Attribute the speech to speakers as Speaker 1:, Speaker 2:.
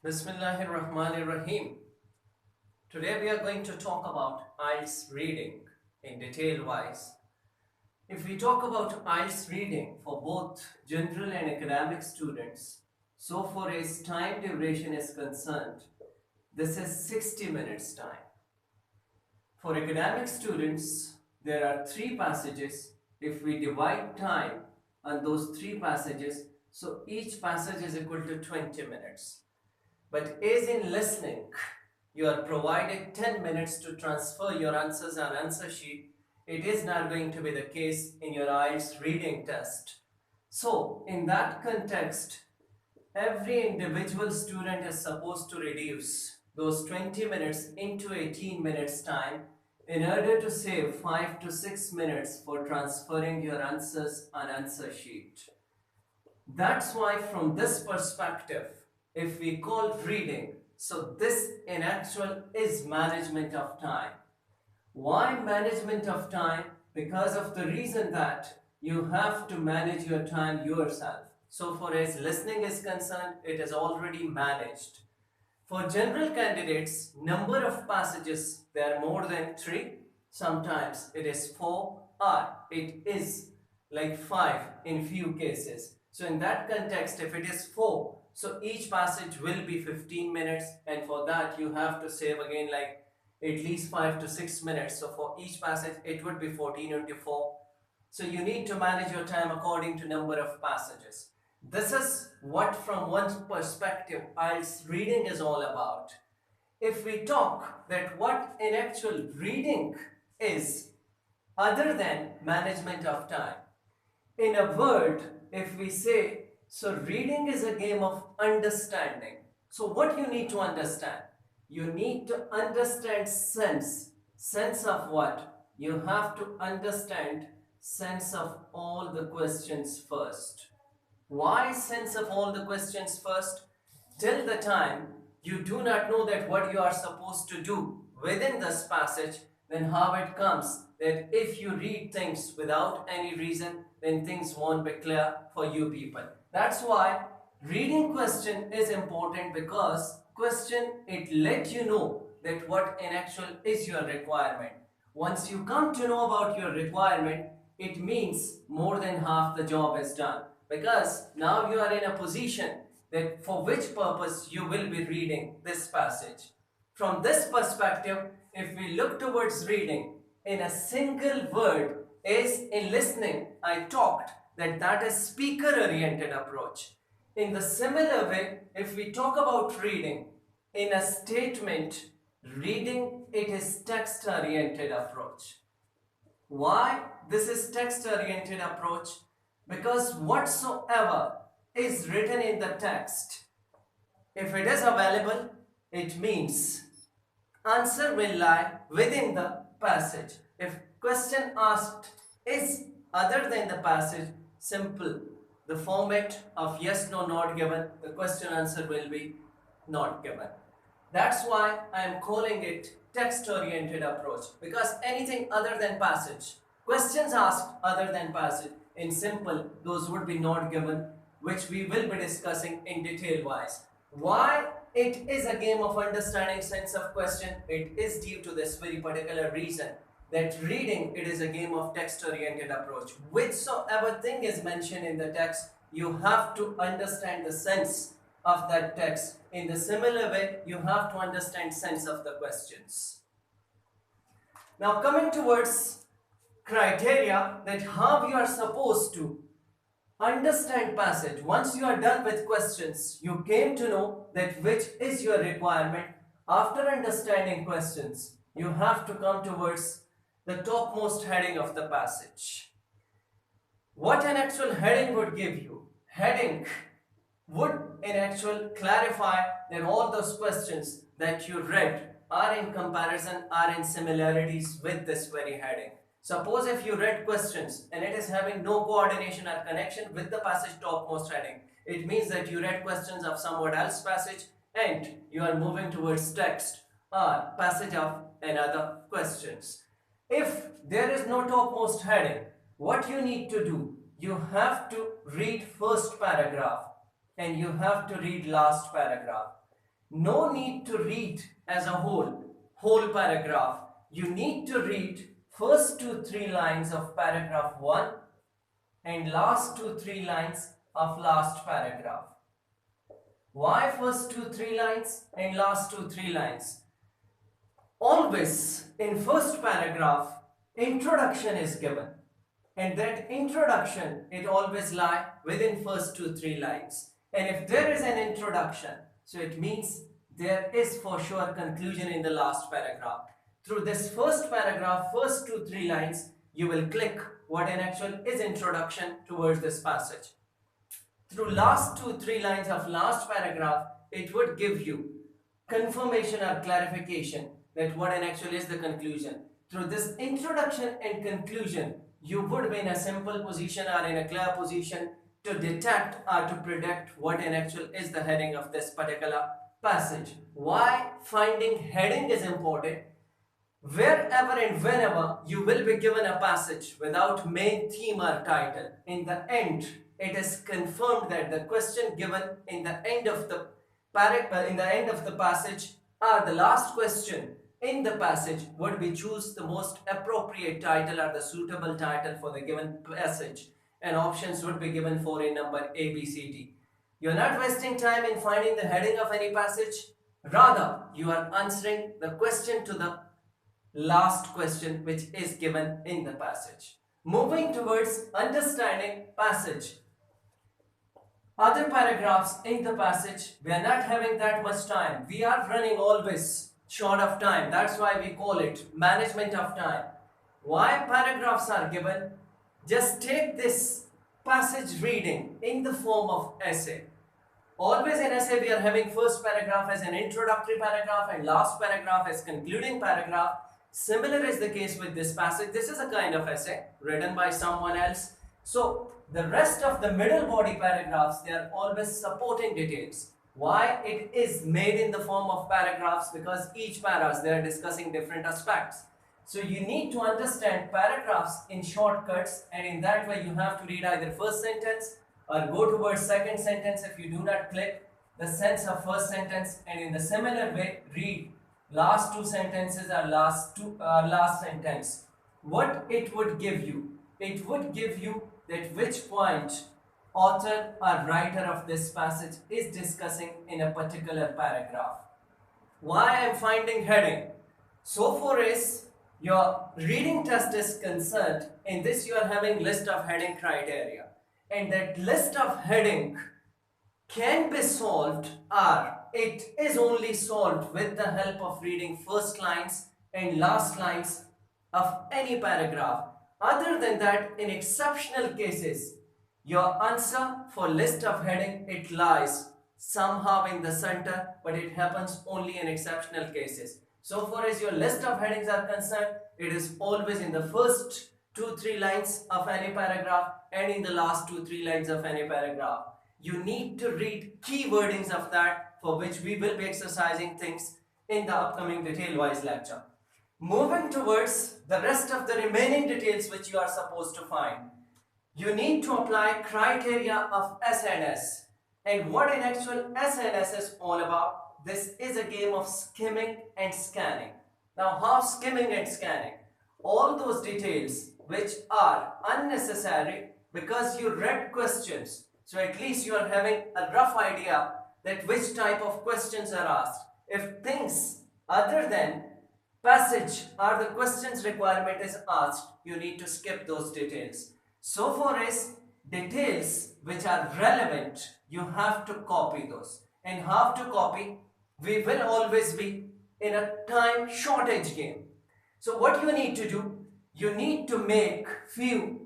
Speaker 1: Bismillahirrahmanirrahim. Today we are going to talk about IELTS reading in detail wise. If we talk about IELTS reading for both general and academic students, so far as time duration is concerned, this is 60 minutes time. For academic students, there are 3 passages. If we divide time on those 3 passages, so each passage is equal to 20 minutes. But as in listening, you are provided 10 minutes to transfer your answers on answer sheet. It is not going to be the case in your IELTS reading test. So, in that context, every individual student is supposed to reduce those 20 minutes into 18 minutes time in order to save 5 to 6 minutes for transferring your answers on answer sheet. That's why from this perspective, if we call reading, so this in actual is management of time. Why management of time? Because of the reason that you have to manage your time yourself. So far as listening is concerned, it is already managed. For general candidates, number of passages, there are more than 3. Sometimes it is 4 or it is like 5 in few cases. So in that context, if it is 4, so each passage will be 15 minutes, and for that you have to save again like at least 5 to 6 minutes. So for each passage it would be 14 into 4. So you need to manage your time according to number of passages. This is what from one perspective IELTS reading is all about. If we talk that what in actual reading is other than management of time, in a word, if we say, so reading is a game of understanding. So what you need to understand? You need to understand sense. Sense of what? You have to understand sense of all the questions first. Why sense of all the questions first? Till the time you do not know that what you are supposed to do within this passage, then how it comes that if you read things without any reason, then things won't be clear for you people. That's why reading question is important, because question, it let you know that what in actual is your requirement. Once you come to know about your requirement, it means more than half the job is done, because now you are in a position that for which purpose you will be reading this passage. From this perspective, if we look towards reading in a single word, as in listening I talked that is speaker oriented approach. In the similar way, if we talk about reading in a statement, reading, it is text oriented approach. Why this is text oriented approach? Because whatsoever is written in the text, if it is available, it means answer will lie within the passage. If question asked is other than the passage, simple, the format of yes, no, not given, the question answer will be not given. That's why I am calling it text oriented approach, because anything other than passage, questions asked other than passage, in simple, those would be not given, which we will be discussing in detail wise. Why it is a game of understanding sense of question? It is due to this very particular reason, that reading, it is a game of text oriented approach. Whichsoever thing is mentioned in the text, you have to understand the sense of that text. In the similar way, you have to understand sense of the questions. Now coming towards criteria that how you are supposed to understand passage. Once you are done with questions, you came to know that which is your requirement. After understanding questions, you have to come towards the topmost heading of the passage. What an actual heading would give you? Heading would in actual clarify that all those questions that you read are in comparison, are in similarities with this very heading. Suppose if you read questions and it is having no coordination or connection with the passage topmost heading, it means that you read questions of somewhat else passage and you are moving towards text or passage of another questions. If there is no topmost heading, what you need to do? You have to read first paragraph and you have to read last paragraph. No need to read as a whole paragraph. You need to read first 2-3 lines of paragraph 1 and last 2-3 lines of last paragraph. Why first 2-3 lines and last 2-3 lines? Always in first paragraph, introduction is given, and that introduction, it always lie within first 2-3 lines. And if there is an introduction, so it means there is for sure conclusion in the last paragraph. Through this first paragraph, first 2-3 lines, you will click what in actual is introduction towards this passage. Through last 2-3 lines of last paragraph, it would give you confirmation or clarification that what in actual is the conclusion. Through this introduction and conclusion, you would be in a simple position or in a clear position to detect or to predict what in actual is the heading of this particular passage. Why finding heading is important? Wherever and whenever you will be given a passage without main theme or title, in the end it is confirmed that the question given in the end of the passage or the last question in the passage would be choose the most appropriate title or the suitable title for the given passage, and options would be given for in number A, B, C, D. You are not wasting time in finding the heading of any passage, rather you are answering the question to the last question which is given in the passage. Moving towards understanding passage. Other paragraphs in the passage, we are not having that much time. We are running always short of time. That's why we call it management of time. Why paragraphs are given? Just take this passage reading in the form of essay. Always in essay we are having first paragraph as an introductory paragraph and last paragraph as concluding paragraph. Similar is the case with this passage. This is a kind of essay written by someone else. So the rest of the middle body paragraphs, they are always supporting details. Why it is made in the form of paragraphs? Because each paras, they are discussing different aspects. So you need to understand paragraphs in shortcuts, and in that way you have to read either first sentence or go towards second sentence if you do not click the sense of first sentence, and in the similar way read last two sentences or last sentence. What it would give you? It would give you that which point author or writer of this passage is discussing in a particular paragraph. Why I am finding heading? So far as your reading test is concerned, in this you are having list of heading criteria, and that list of heading can be solved, or it is only solved with the help of reading first lines and last lines of any paragraph. Other than that, in exceptional cases, your answer for list of heading, it lies somehow in the center, but it happens only in exceptional cases. So far as your list of headings are concerned, it is always in the first 2-3 lines of any paragraph and in the last 2-3 lines of any paragraph. You need to read key wordings of that, for which we will be exercising things in the upcoming detail-wise lecture. Moving towards the rest of the remaining details which you are supposed to find. You need to apply criteria of SNS. And what in actual SNS is all about? This is a game of skimming and scanning. Now how skimming and scanning? All those details which are unnecessary because you read questions. So at least you are having a rough idea that which type of questions are asked. If things other than passage or the questions requirement is asked, you need to skip those details. So far as details which are relevant, you have to copy those. And how to copy? We will always be in a time shortage game. So what you need to do? You need to make few